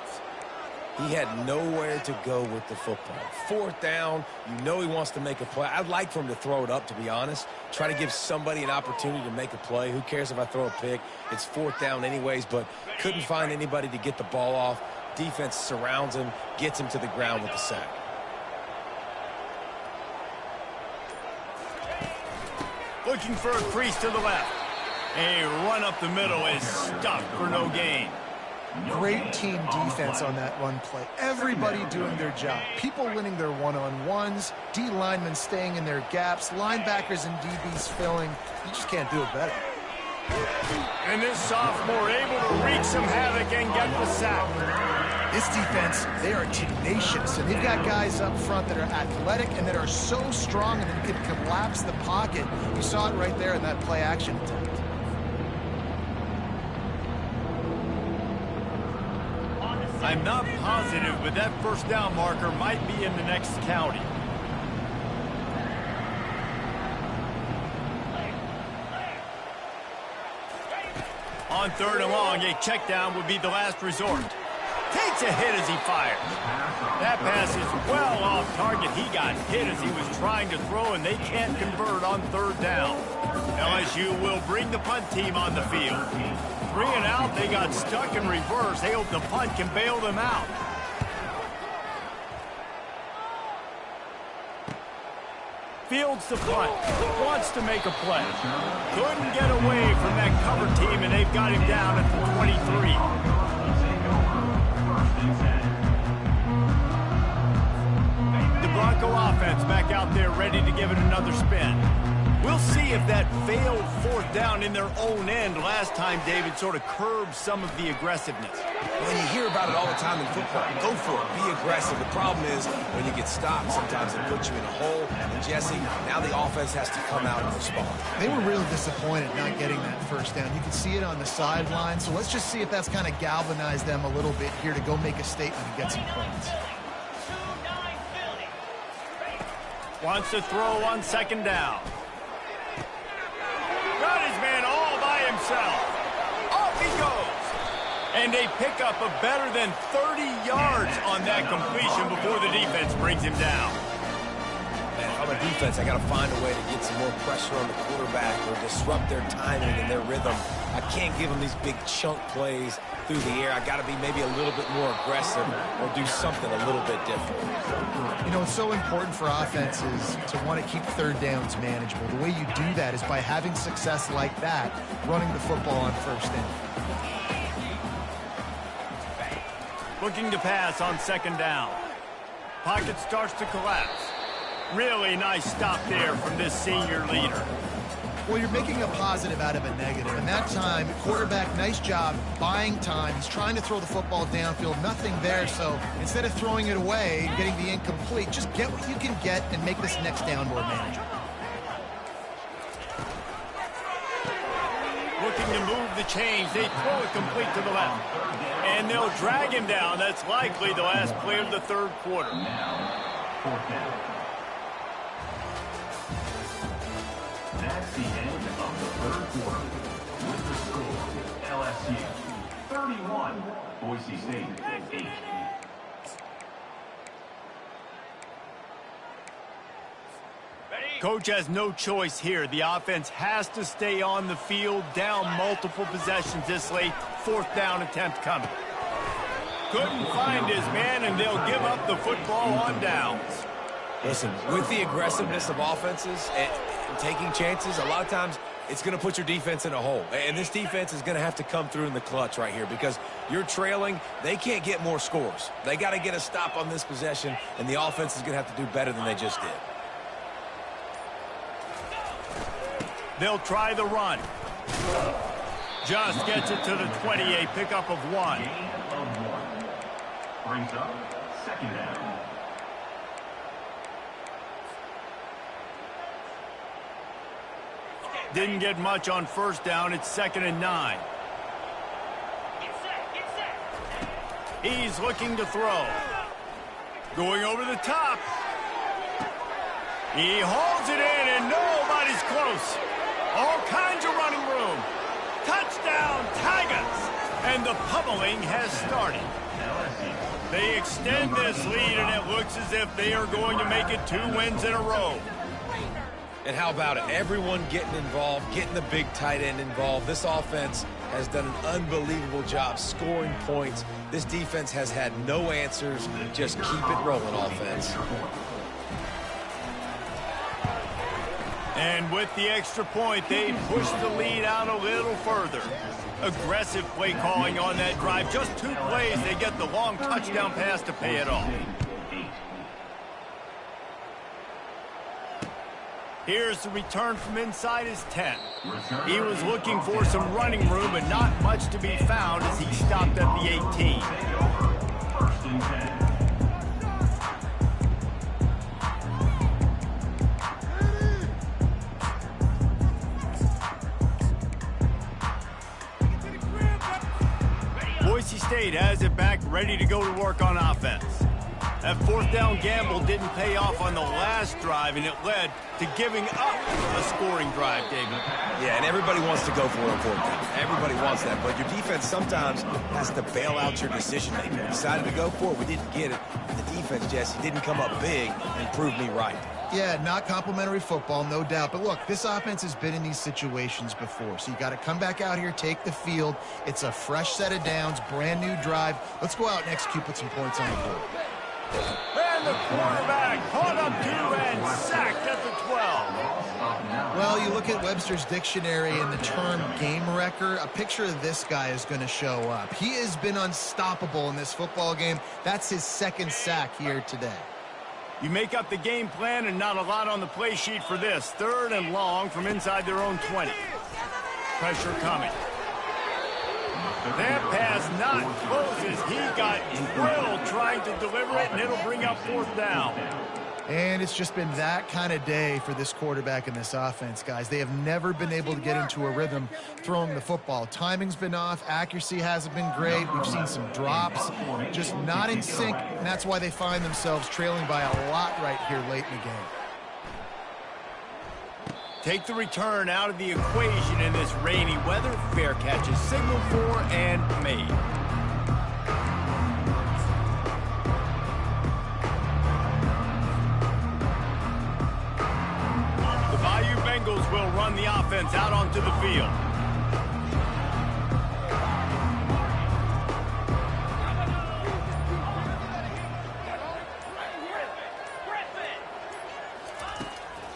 He had nowhere to go with the football. Fourth down, you know he wants to make a play. I'd like for him to throw it up, to be honest. Try to give somebody an opportunity to make a play. Who cares if I throw a pick? It's fourth down anyways, but couldn't find anybody to get the ball off. Defense surrounds him, gets him to the ground with the sack. Looking for a crease to the left. A run up the middle is stuck for no gain. Great team defense on that run play. Everybody doing their job. People winning their one-on-ones, D linemen staying in their gaps, linebackers and DBs filling. You just can't do it better. And this sophomore able to wreak some havoc and get the sack. This defense, they are tenacious, and they've got guys up front that are athletic and that are so strong and that can collapse the pocket. You saw it right there in that play action attempt. I'm not positive, but that first down marker might be in the next county. On third and long, a check down would be the last resort. Takes a hit as he fires. That pass is well off target. He got hit as he was trying to throw, and they can't convert on third down. LSU will bring the punt team on the field. 3 and out, they got stuck in reverse. They hope the punt can bail them out. Fields the punt. Wants to make a play. Couldn't get away from that cover team, and they've got him down at the 23. The Bronco offense back out there ready to give it another spin. We'll see if that failed fourth down in their own end last time, David, sort of curbed some of the aggressiveness. When you hear about it all the time in football, go for it, be aggressive. The problem is when you get stopped, sometimes it puts you in a hole. And Jesse, now the offense has to come out and respond. They were really disappointed not getting that first down. You can see it on the sideline. So let's just see if that's kind of galvanized them a little bit here to go make a statement and get some points. Wants to throw on second down. Got his man all by himself. Off he goes. And they pick up a better than 30 yards on that completion before the defense brings him down. Man, if I'm a defense, I got to find a way to get some more pressure on the quarterback or disrupt their timing and their rhythm. I can't give them these big chunk plays through the air. I got to be maybe a little bit more aggressive or do something a little bit different. You know, it's so important for offenses to want to keep third downs manageable. The way you do that is by having success like that, running the football on first down. Looking to pass on second down. Pocket starts to collapse. Really nice stop there from this senior leader. Well, you're making a positive out of a negative. And that time, quarterback, nice job buying time. He's trying to throw the football downfield. Nothing there. So instead of throwing it away, getting the incomplete, just get what you can get and make this next down more manageable. Looking to move the chains. They throw it complete to the left. And they'll drag him down. That's likely the last play of the third quarter. Now, fourth down. That's the end of the third quarter. With the score, LSU 31, Boise State 8. Coach has no choice here. The offense has to stay on the field, down multiple possessions this late. Fourth down attempt coming. Couldn't find his man, and they'll give up the football on downs. Listen, with the aggressiveness of offenses and taking chances, a lot of times it's going to put your defense in a hole. And this defense is going to have to come through in the clutch right here because you're trailing. They can't get more scores. They got to get a stop on this possession, and the offense is going to have to do better than they just did. They'll try the run. Just gets it to the 20, a pickup of 1. Gain of 1. Brings up second down. Didn't get much on first down. It's 2nd and 9. He's looking to throw. Going over the top. He holds it in, and nobody's close. All kinds of running room. Touchdown, Tigers! And the pummeling has started. They extend this lead, and it looks as if they are going to make it 2 wins in a row. And how about it? Everyone getting involved, getting the big tight end involved. This offense has done an unbelievable job scoring points. This defense has had no answers. Just keep it rolling, offense. And with the extra point, they push the lead out a little further. Aggressive play calling on that drive. Just 2 plays, they get the long touchdown pass to pay it off. Here's the return from inside his 10. He was looking for some running room, but not much to be found as he stopped at the 18. First and 10. Boise State has it back, ready to go to work on offense. That fourth down gamble didn't pay off on the last drive, and it led to giving up a scoring drive, David. Yeah, and everybody wants to go for it on fourth down. Everybody wants that, but your defense sometimes has to bail out your decision-making. We decided to go for it. We didn't get it. The defense, Jesse, didn't come up big and prove me right. Yeah, not complimentary football, no doubt. But look, this offense has been in these situations before. So you got to come back out here, take the field. It's a fresh set of downs, brand new drive. Let's go out and execute, put some points on the board. And the quarterback caught up to and sacked at the 12. Well, you look at Webster's dictionary and the term game wrecker, a picture of this guy is going to show up. He has been unstoppable in this football game. That's his 2nd sack here today. You make up the game plan and not a lot on the play sheet for this. 3rd and long from inside their own 20. Pressure coming. That pass not close as he got drilled trying to deliver it, and it'll bring up 4th down. And it's just been that kind of day for this quarterback and this offense, guys. They have never been able to get into a rhythm throwing the football. Timing's been off. Accuracy hasn't been great. We've seen some drops, just not in sync, and that's why they find themselves trailing by a lot right here late in the game. Take the return out of the equation in this rainy weather. Fair catch is signaled for and made. The Bayou Bengals will run the offense out onto the field.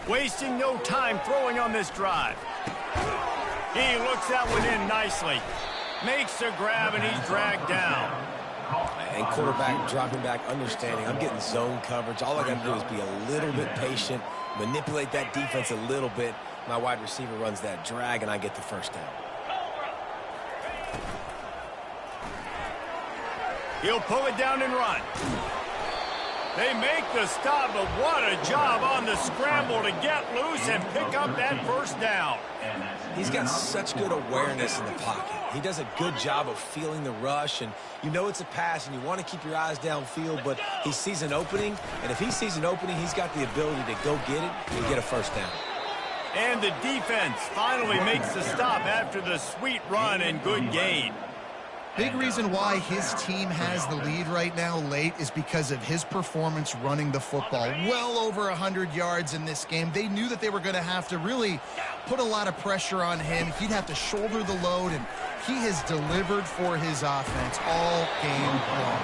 Wasting no time throwing on this drive. He looks that one in nicely. Makes a grab, and he's dragged down. And quarterback dropping back, understanding I'm getting zone coverage. All I got to do is be a little bit patient, manipulate that defense a little bit. My wide receiver runs that drag, and I get the first down. He'll pull it down and run. They make the stop, but what a job on the scramble to get loose and pick up that first down. He's got such good awareness in the pocket. He does a good job of feeling the rush, and you know it's a pass, and you want to keep your eyes downfield, but he sees an opening, and if he sees an opening, he's got the ability to go get it and get a first down. And the defense finally makes the stop after the sweet run and good gain. Big reason why his team has the lead right now late is because of his performance running the football. Well over 100 yards in this game. They knew that they were going to have to really put a lot of pressure on him. He'd have to shoulder the load, and he has delivered for his offense all game long.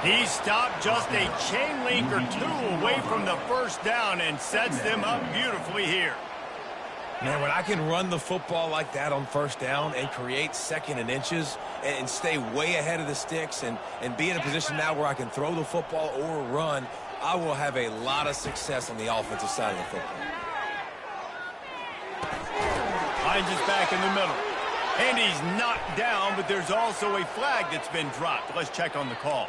He stopped just a chain link or two away from the first down and sets them up beautifully here. Man, when I can run the football like that on first down and create second and inches and stay way ahead of the sticks and be in a position now where I can throw the football or run, I will have a lot of success on the offensive side of the football. Hines is back in the middle. And he's knocked down, but there's also a flag that's been dropped. Let's check on the call.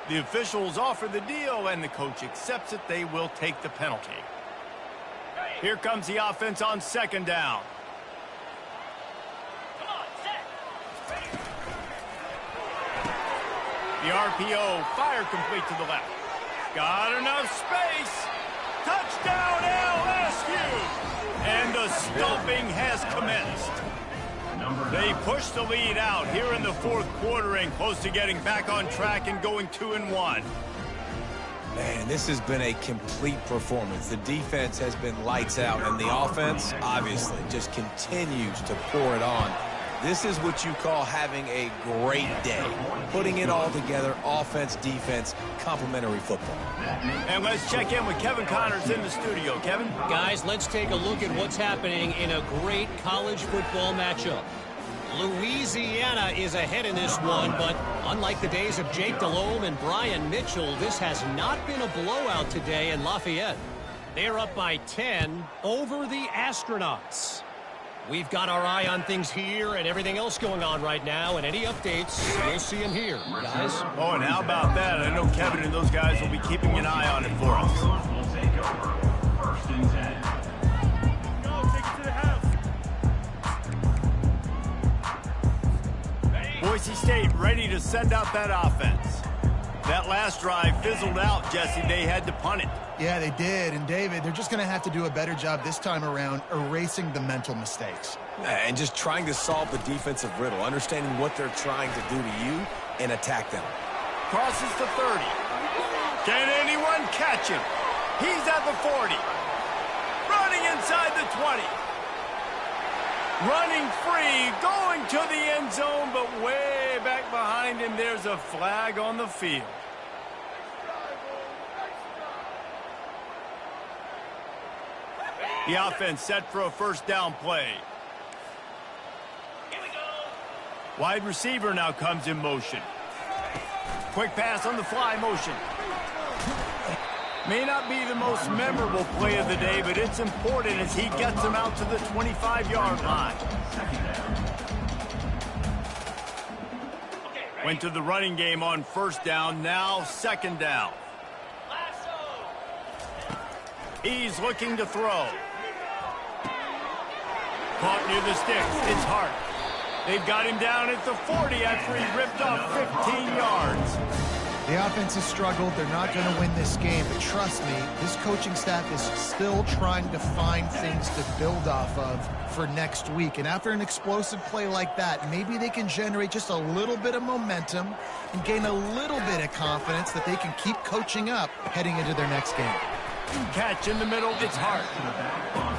The officials offer the deal, and the coach accepts it. They will take the penalty. Here comes the offense on second down. The RPO, fire complete to the left. Got enough space. Touchdown LSU. And the stomping has commenced. They push the lead out here in the fourth quarter and close to getting back on track and going 2-1. Man, this has been a complete performance. The defense has been lights out, and the offense, obviously, just continues to pour it on. This is what you call having a great day. Putting it all together, offense, defense, complementary football. And let's check in with Kevin Connors in the studio. Kevin? Guys, let's take a look at what's happening in a great college football matchup. Louisiana is ahead in this one, but unlike the days of Jake Delhomme and Brian Mitchell, this has not been a blowout today in Lafayette. They're up by 10 over the Astronauts. We've got our eye on things here and everything else going on right now, and any updates, we'll see them here, guys. Oh, and how about that? I know Kevin and those guys will be keeping an eye on it for us. Will take over. First and 10. Boise State ready to send out that offense. That last drive fizzled out, Jesse. They had to punt it. Yeah, they did. And, David, they're just going to have to do a better job this time around erasing the mental mistakes. And just trying to solve the defensive riddle, understanding what they're trying to do to you and attack them. Crosses the 30. Can anyone catch him? He's at the 40. Running inside the 20. Running free, going to the end zone, but way back behind him, there's a flag on the field. The offense set for a first down play. Wide receiver now comes in motion. Quick pass on the fly motion. May not be the most memorable play of the day, but it's important as he gets them out to the 25-yard line. Went to the running game on first down, now second down. He's looking to throw. Caught near the sticks. It's Hart. They've got him down at the 40 after he ripped off 15 yards. The offense has struggled. They're not going to win this game, but trust me, this coaching staff is still trying to find things to build off of for next week. And after an explosive play like that, maybe they can generate just a little bit of momentum and gain a little bit of confidence that they can keep coaching up heading into their next game. Catch in the middle, it's Hart.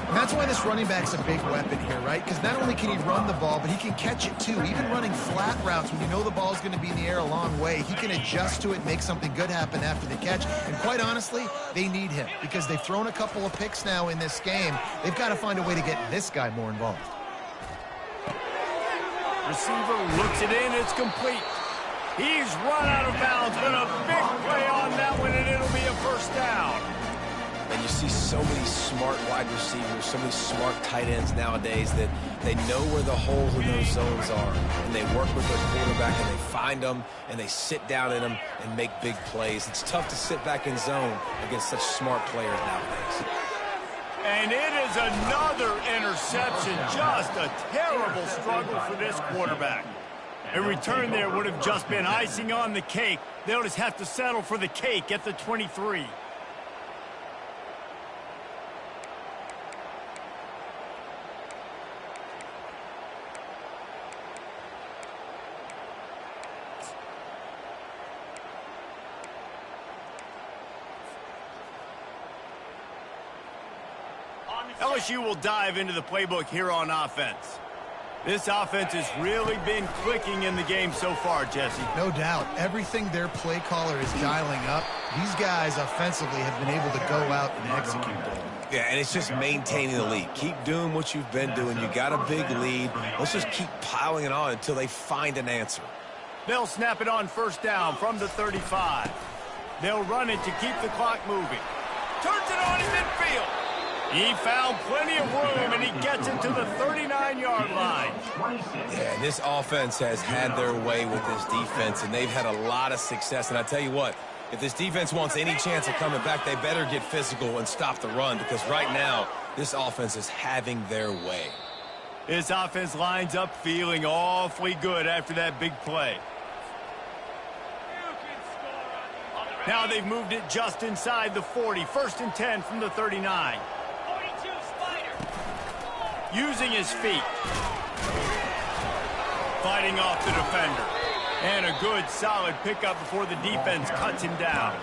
And that's why this running back's a big weapon here, right? Because not only can he run the ball, but he can catch it too. Even running flat routes when you know the ball's going to be in the air a long way, he can adjust to it, make something good happen after the catch. And quite honestly, they need him because they've thrown a couple of picks now in this game. They've got to find a way to get this guy more involved. Receiver looks it in, it's complete. He's run out of bounds, but a big play on that one, and it'll be a first down. And you see so many smart wide receivers, so many smart tight ends nowadays that they know where the holes in those zones are. And they work with their quarterback, and they find them, and they sit down in them and make big plays. It's tough to sit back in zone against such smart players nowadays. And it is another interception. Just a terrible struggle for this quarterback. A return there would have just been icing on the cake. They'll just have to settle for the cake at the 23. LSU will dive into the playbook here on offense. This offense has really been clicking in the game so far, Jesse. No doubt. Everything their play caller is dialing up, these guys offensively have been able to go out and execute that. Yeah, and it's just maintaining the lead. Keep doing what you've been doing. You got a big lead. Let's just keep piling it on until they find an answer. They'll snap it on first down from the 35. They'll run it to keep the clock moving. Turns it on in midfield. He found plenty of room, and he gets it to the 39-yard line. Yeah, this offense has had their way with this defense, and they've had a lot of success. And I tell you what, if this defense wants any chance of coming back, they better get physical and stop the run, because right now, this offense is having their way. This offense lines up feeling awfully good after that big play. Now they've moved it just inside the 40. First and 10 from the 39. Using his feet. Fighting off the defender. And a good, solid pickup before the defense cuts him down.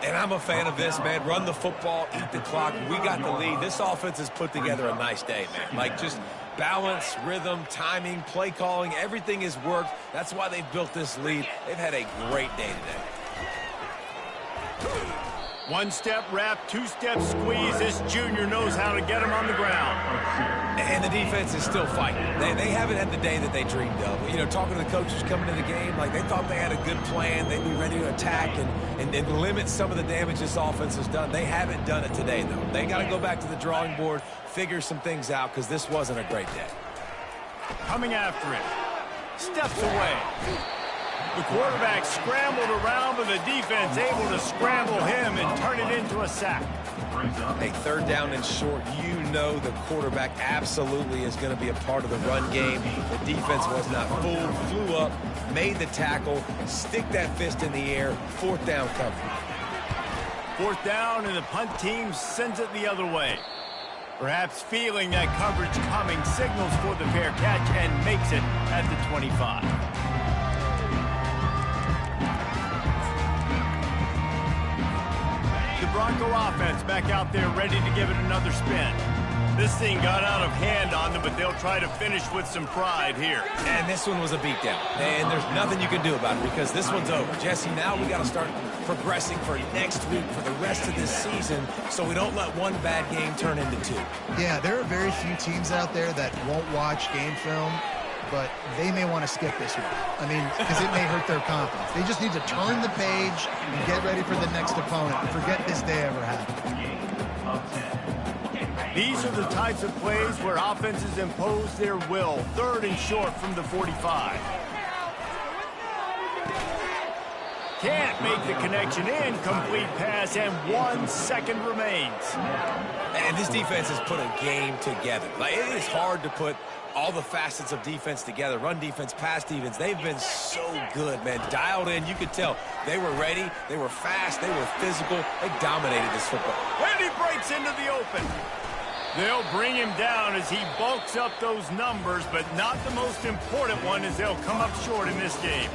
And I'm a fan of this, man. Run the football, eat the clock. We got the lead. This offense has put together a nice day, man. Like, just balance, rhythm, timing, play calling, everything has worked. That's why they've built this lead. They've had a great day today. One-step wrap, two-step squeeze. This junior knows how to get him on the ground. And the defense is still fighting. They haven't had the day that they dreamed of. You know, talking to the coaches coming into the game, like they thought they had a good plan. They'd be ready to attack and limit some of the damage this offense has done. They haven't done it today, though. They got to go back to the drawing board, figure some things out, because this wasn't a great day. Coming after it. Steps away. The quarterback scrambled around, but the defense able to scramble him and turn it into a sack. Hey, third down and short, you know the quarterback absolutely is going to be a part of the run game. The defense was not fooled, flew up, made the tackle, stick that fist in the air, fourth down coming. Fourth down, and the punt team sends it the other way. Perhaps feeling that coverage coming, signals for the fair catch and makes it at the 25. Bronco offense back out there ready to give it another spin. This thing got out of hand on them, but they'll try to finish with some pride here. And this one was a beatdown. And there's nothing you can do about it because this one's over. Jesse, now we got to start progressing for next week for the rest of this season so we don't let one bad game turn into two. Yeah, there are very few teams out there that won't watch game film, but they may want to skip this one. I mean, because it may hurt their confidence. They just need to turn the page and get ready for the next opponent and forget this day ever happened. These are the types of plays where offenses impose their will. Third and short from the 45. Can't make the connection. Incomplete pass, and 1 second remains. And this defense has put a game together. Like, it is hard to put all the facets of defense together. Run defense, pass defense. They've been so good, man. Dialed in. You could tell they were ready. They were fast. They were physical. They dominated this football. And he breaks into the open. They'll bring him down as he bulks up those numbers, but not the most important one as they'll come up short in this game.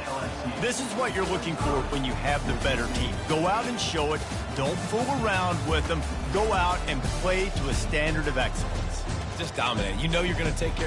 This is what you're looking for when you have the better team. Go out and show it. Don't fool around with them. Go out and play to a standard of excellence. Just dominate. You know you're going to take care of